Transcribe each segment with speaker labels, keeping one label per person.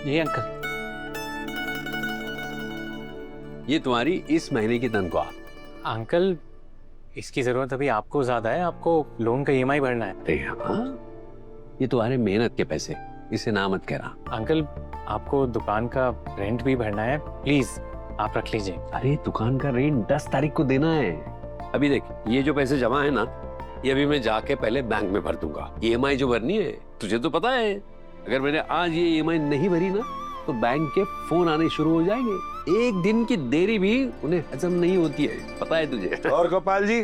Speaker 1: ये अंकल,
Speaker 2: ये तुम्हारी इस महीने की तनख्वाह।
Speaker 1: अंकल इसकी जरूरत अभी आपको ज्यादा है, आपको लोन का ईएमआई भरना है।
Speaker 2: अरे हाँ, ये तुम्हारे मेहनत के पैसे, इसे ना मत कहना।
Speaker 1: अंकल आपको दुकान का रेंट भी भरना है, प्लीज आप रख लीजिए।
Speaker 2: अरे दुकान का रेंट 10 तारीख को देना है। अभी देख, ये जो पैसे जमा है ना, ये अभी मैं जाके पहले बैंक में भर दूंगा। ईएमआई जो भरनी है, तुझे तो पता है, अगर मैंने आज ये ईएमआई नहीं भरी ना तो बैंक के फोन आने शुरू हो जाएंगे। एक दिन की देरी भी उन्हें हजम नहीं होती है, पता है तुझे।
Speaker 3: और गोपाल जी,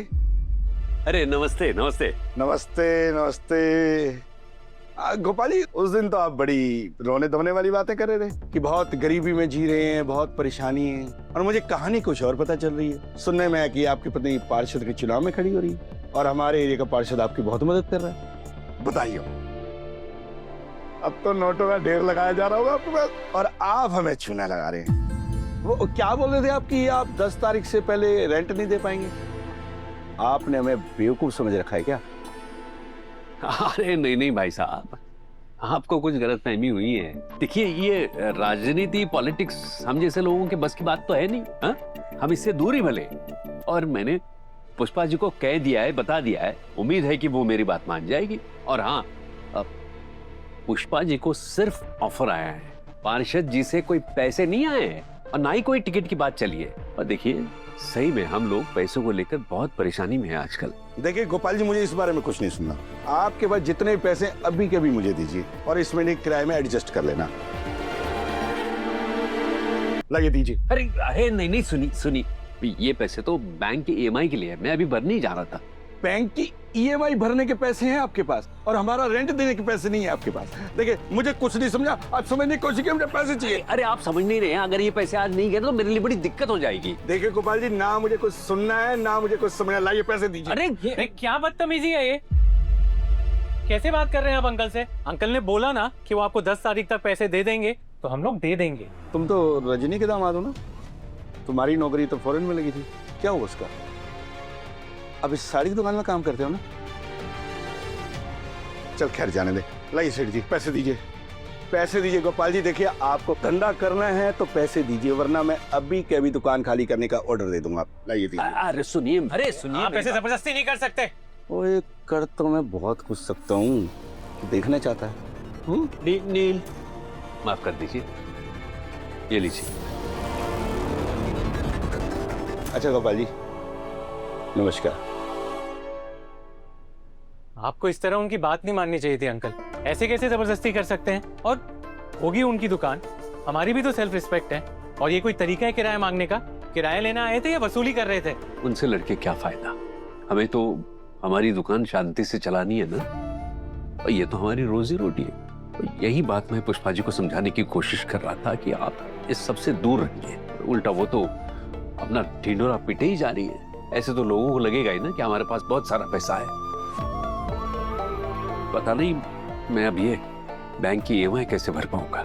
Speaker 2: अरे नमस्ते नमस्ते।
Speaker 3: नमस्ते नमस्ते। गोपाल जी, उस दिन तो आप बड़ी रोने धोने वाली बातें कर रहे थे कि बहुत गरीबी में जी रहे हैं, बहुत परेशानी है, और मुझे कहानी कुछ और पता चल रही है। सुनने में है कि आपकी पत्नी पार्षद के चुनाव में खड़ी हो रही है और हमारे एरिया का पार्षद आपकी बहुत मदद कर रहा है। बताइए, अब तो नोटों का ढेर लगाया जा रहा होगा आपके पास, और आप हमें चूना लगा रहे हैं। वो क्या बोल रहे थे आपकी, आप 10 तारीख से पहले रेंट नहीं दे पाएंगे? आपने हमें बेवकूफ समझ रखा है क्या?
Speaker 2: अरे नहीं नहीं भाई साहब, आपको कुछ गलतफहमी हुई है। देखिए, ये राजनीति, पॉलिटिक्स हम जैसे लोगों के बस की बात तो है नहीं। हा? हम इससे दूर ही भले। और मैंने पुष्पा जी को कह दिया है, बता दिया है, उम्मीद है कि वो मेरी बात मान जाएगी। और हाँ, पुष्पा जी को सिर्फ ऑफर आया है, पार्षद जी से कोई पैसे नहीं आए हैं और ना ही कोई टिकट की बात चली है। और देखिए, सही में हम लोग पैसों को लेकर बहुत परेशानी में हैं आजकल।
Speaker 3: देखिए गोपाल जी, मुझे इस बारे में कुछ नहीं सुनना। आपके पास जितने पैसे अभी के अभी मुझे दीजिए और इस महीने किराए में एडजस्ट कर लेना। लाइए दीजिए।
Speaker 2: अरे अरे नहीं नहीं, सुनी, ये पैसे तो बैंक की ईएमआई के लिए है, मैं अभी भरने ही जा रहा था।
Speaker 3: बैंक की ईएमआई भरने के पैसे हैं आपके पास और हमारा रेंट देने के पैसे नहीं है आपके पास। देखिए, मुझे कुछ नहीं समझा, आप समझने की कोशिश कीजिए, मुझे पैसे चाहिए।
Speaker 2: अरे आप समझ नहीं रहे हैं, अगर ये पैसे आज नहीं गए तो मेरे लिए बड़ी दिक्कत हो जाएगी।
Speaker 3: देखिए गोपाल जी, ना मुझे कुछ सुनना है ना मुझे कुछ समझना। लाइए पैसे दीजिए।
Speaker 1: अरे क्या बदतमीजी है ये, कैसे बात कर रहे हैं आप अंकल से? अंकल ने बोला ना कि वो आपको 10 तारीख तक पैसे दे देंगे, तो हम लोग दे देंगे।
Speaker 3: तुम तो रजनी के दामाद हो ना, तुम्हारी नौकरी तो फॉरेन में लगी थी, क्या हुआ उसका? अब इस साड़ी की दुकान में काम करते हो ना? चल खैर, जाने दे। लाइए सेठ जी, पैसे दीजिए, पैसे दीजिए। गोपाल जी देखिए, आपको धंधा करना है तो पैसे दीजिए, वरना मैं अभी के अभी दुकान खाली करने का ऑर्डर दे दूंगा। लाइए दीजिए।
Speaker 2: अरे सुनिए,
Speaker 1: आप ऐसे जबरदस्ती नहीं कर सकते।
Speaker 3: ओए, कर तो मैं बहुत कुछ सकता हूँ, देखना चाहता है।
Speaker 2: नील, माफ कर दीजिए, ये लीजिए।
Speaker 3: अच्छा गोपाल जी, नमस्कार।
Speaker 1: आपको इस तरह उनकी बात नहीं माननी चाहिए थी अंकल, ऐसे कैसे जबरदस्ती कर सकते हैं? और होगी उनकी दुकान, हमारी भी तो सेल्फ रिस्पेक्ट है। और ये कोई तरीका है किराया मांगने का? किराया लेना आए थे या वसूली कर रहे थे?
Speaker 2: उनसे लड़के क्या फायदा, हमें तो हमारी दुकान शांति से चलानी है ना, और ये तो हमारी रोजी रोटी है। और यही बात मैं पुष्पा जी को समझाने की कोशिश कर रहा था कि आप इस सबसे दूर रहिए। उल्टा वो तो अपना ढिंढोरा पीटे ही जा रही है। ऐसे तो लोगों को लगेगा ही ना कि हमारे पास बहुत सारा पैसा है। पता नहीं मैं अब ये बैंक की ईएमआई कैसे भर पाऊंगा।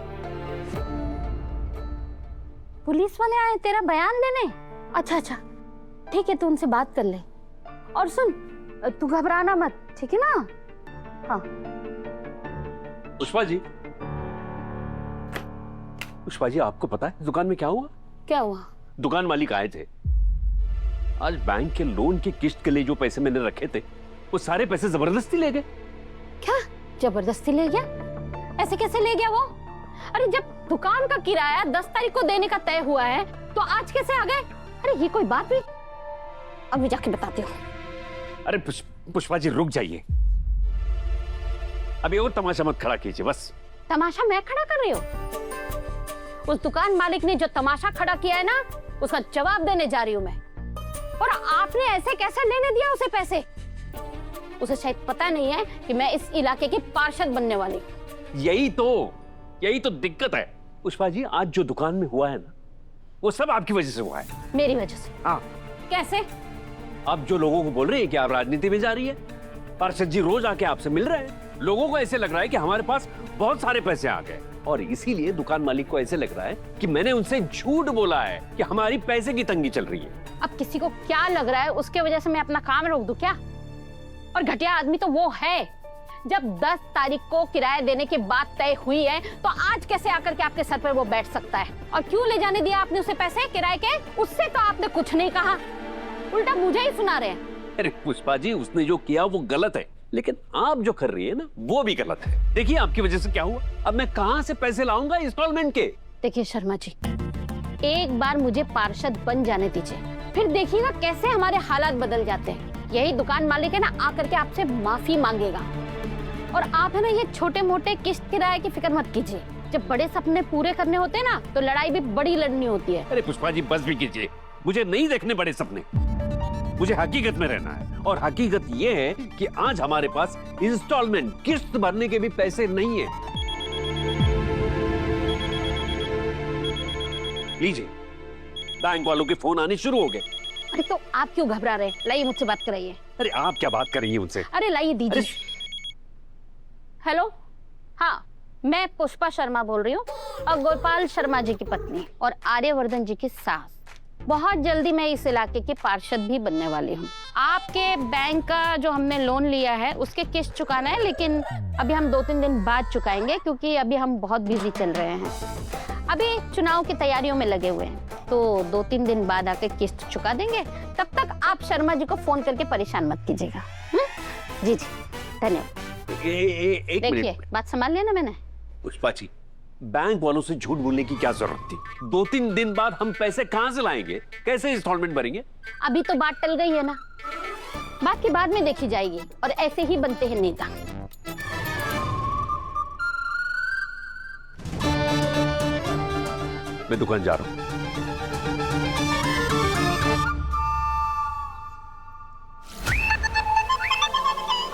Speaker 4: पुलिस वाले आए तेरा बयान देने? अच्छा, ठीक है, तू उनसे बात कर ले। और सुन, तू घबराना मत, ठीक है ना? हाँ।
Speaker 2: पुष्पा जी, आपको पता है दुकान में क्या हुआ?
Speaker 4: क्या हुआ?
Speaker 2: दुकान मालिक आए थे आज। बैंक के लोन की किस्त के लिए जो पैसे मैंने रखे थे, वो सारे पैसे जबरदस्ती ले गए।
Speaker 4: क्या जबरदस्ती ले गया? ऐसे कैसे ले गया वो? अरे जब दुकान का किराया 10 तारीख को देने का तय हुआ है तो आज कैसे आ गए? अरे ये कोई बात हुई? अभी जाके बताती हूँ।
Speaker 2: अरे पुष्पा जी रुक जाइए, अभी और तमाशा मत खड़ा कीजिए बस।
Speaker 4: तमाशा मैं खड़ा कर रही हूँ? उस दुकान मालिक ने जो तमाशा खड़ा किया है ना, उसका जवाब देने जा रही हूँ मैं। और आपने ऐसे कैसे लेने दिया उसे पैसे? उसे शायद पता नहीं है कि मैं इस इलाके की पार्षद बनने वाली।
Speaker 2: यही तो दिक्कत है पुष्पा जी। आज जो दुकान में हुआ है ना, वो सब आपकी वजह से हुआ है।
Speaker 4: मेरी वजह से?
Speaker 2: हाँ।
Speaker 4: कैसे?
Speaker 2: आप जो लोगों को बोल रहे हैं कि आप राजनीति में जा रही है, पार्षद जी रोज आके आपसे मिल रहे हैं, लोगों को ऐसे लग रहा है कि हमारे पास बहुत सारे पैसे आ गए, और इसीलिए दुकान मालिक को ऐसे लग रहा है कि मैंने उनसे झूठ बोला है कि हमारी पैसे की तंगी चल रही है।
Speaker 4: अब किसी को क्या लग रहा है उसके वजह से मैं अपना काम रोक दूं क्या? और घटिया आदमी तो वो है जब 10 तारीख को किराया देने की बात तय हुई है तो आज कैसे आकर के आपके सर पर वो बैठ सकता है? और क्यों ले जाने दिया आपने उसे पैसे किराए के? उससे तो आपने कुछ नहीं कहा, उल्टा मुझे ही सुना रहे हैं।
Speaker 2: अरे पुष्पा जी, उसने जो किया वो गलत है, लेकिन आप जो कर रही है ना वो भी गलत है। देखिए आपकी वजह से क्या हुआ, अब मैं कहां से पैसे लाऊंगा इंस्टॉलमेंट के?
Speaker 4: देखिए शर्मा जी, एक बार मुझे पार्षद बन जाने दीजिए, फिर देखिएगा कैसे हमारे हालात बदल जाते हैं। यही दुकान मालिक है ना, आकर के आपसे माफी मांगेगा। और आप है ना ये छोटे मोटे किस्त किराए की फिक्र मत कीजिए। जब बड़े सपने पूरे करने होते हैं ना तो लड़ाई भी बड़ी लड़नी होती है।
Speaker 2: अरे पुष्पा जी बस भी कीजिए, मुझे नहीं देखने बड़े सपने, मुझे हकीकत में रहना है। और हकीकत ये है कि आज हमारे पास इंस्टॉलमेंट किस्त भरने के भी पैसे नहीं है। लीजिए, बैंक वालों के फोन आने शुरू हो गए।
Speaker 4: अरे तो आप क्यों घबरा रहे? लाइए मुझसे बात कराइए।
Speaker 2: अरे आप क्या बात कर रही हैं उनसे?
Speaker 4: अरे लाइए दीजिए। हेलो, हाँ मैं पुष्पा शर्मा बोल रही हूँ और गोपाल शर्मा जी की पत्नी और आर्यवर्धन जी की सास। बहुत जल्दी मैं इस इलाके की पार्षद भी बनने वाली हूँ। आपके बैंक का जो हमने लोन लिया है उसके किस्त चुकाना है, लेकिन अभी हम 2-3 दिन बाद चुकाएंगे क्योंकि अभी हम बहुत बिजी चल रहे हैं। अभी चुनाव की तैयारियों में लगे हुए हैं, तो 2-3 दिन बाद आके किस्त चुका देंगे। तब तक आप शर्मा जी को फोन करके परेशान मत कीजिएगा। जी जी धन्यवाद।
Speaker 2: एक
Speaker 4: देखिए
Speaker 2: मिनट
Speaker 4: बात संभाल लिया ना मैंने।
Speaker 2: पुष्पा जी, बैंक वालों से झूठ बोलने की क्या जरूरत थी? 2-3 दिन बाद हम पैसे कहां से लाएंगे? कैसे इंस्टॉलमेंट भरेंगे?
Speaker 4: अभी तो बात टल गई है ना, बात की बाद में देखी जाएगी। और ऐसे ही बनते हैं नेता।
Speaker 2: मैं दुकान जा रहा हूं।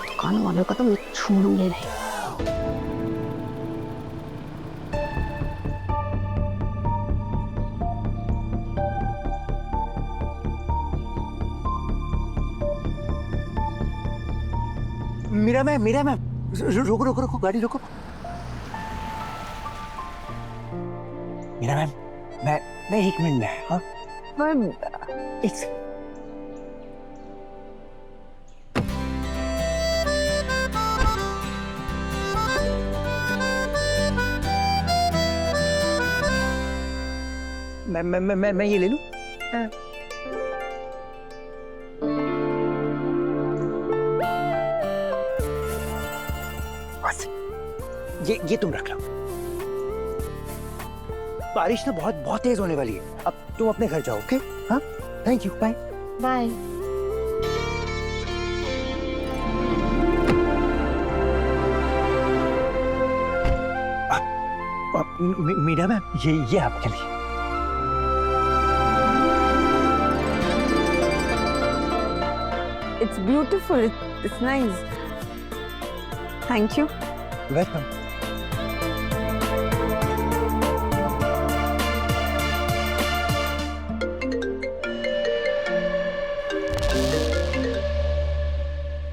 Speaker 4: दुकान वालों का तो मैं छूने नहीं।
Speaker 5: मीरा मैम रुको गाड़ी रुको। मीरा मैम मैं 1 मिनट में। हाँ एक मैं ये ले लूं? ये तुम रख लो। बारिश ना बहुत तेज होने वाली है। अब तुम अपने घर जाओ। ओके? हाँ thank you. Bye
Speaker 4: bye.
Speaker 5: Meera ma'am ये आपके लिए।
Speaker 6: It's beautiful. It's nice. Thank you.
Speaker 5: Welcome.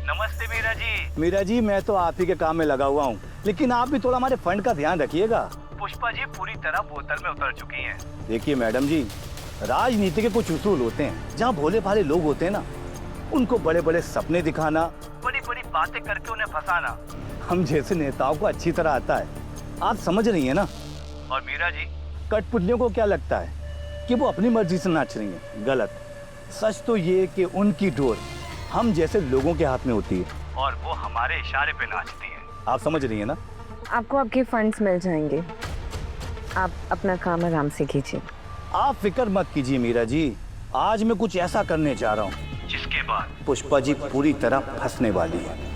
Speaker 7: नमस्ते मीरा जी।
Speaker 3: मीरा जी मैं तो आप ही के काम में लगा हुआ हूँ, लेकिन आप भी थोड़ा हमारे फंड का ध्यान रखिएगा।
Speaker 7: पुष्पा जी पूरी तरह बोतल में उतर चुकी हैं।
Speaker 3: देखिए मैडम जी, राजनीति के कुछ उसूल होते हैं। जहाँ भोले भाले लोग होते हैं ना, उनको बड़े बड़े सपने दिखाना,
Speaker 7: बड़ी बड़ी बातें करके उन्हें फंसाना
Speaker 3: हम जैसे नेताओं को अच्छी तरह आता है। आप समझ रही हैं ना?
Speaker 7: और मीरा जी,
Speaker 3: कठपुतलियों को क्या लगता है कि वो अपनी मर्जी से नाच रही हैं? गलत। सच तो ये कि उनकी डोर हम जैसे लोगों के हाथ में होती है
Speaker 7: और वो हमारे इशारे पे नाचती हैं।
Speaker 3: आप समझ रही हैं ना?
Speaker 6: आपको आपके फंड्स मिल जाएंगे। आप अपना काम आराम से कीजिए।
Speaker 3: आप फिक्र मत कीजिए मीरा जी, आज मैं कुछ ऐसा करने जा रहा हूँ
Speaker 7: जिसके बाद
Speaker 3: पुष्पा जी पूरी तरह फंसने वाली है।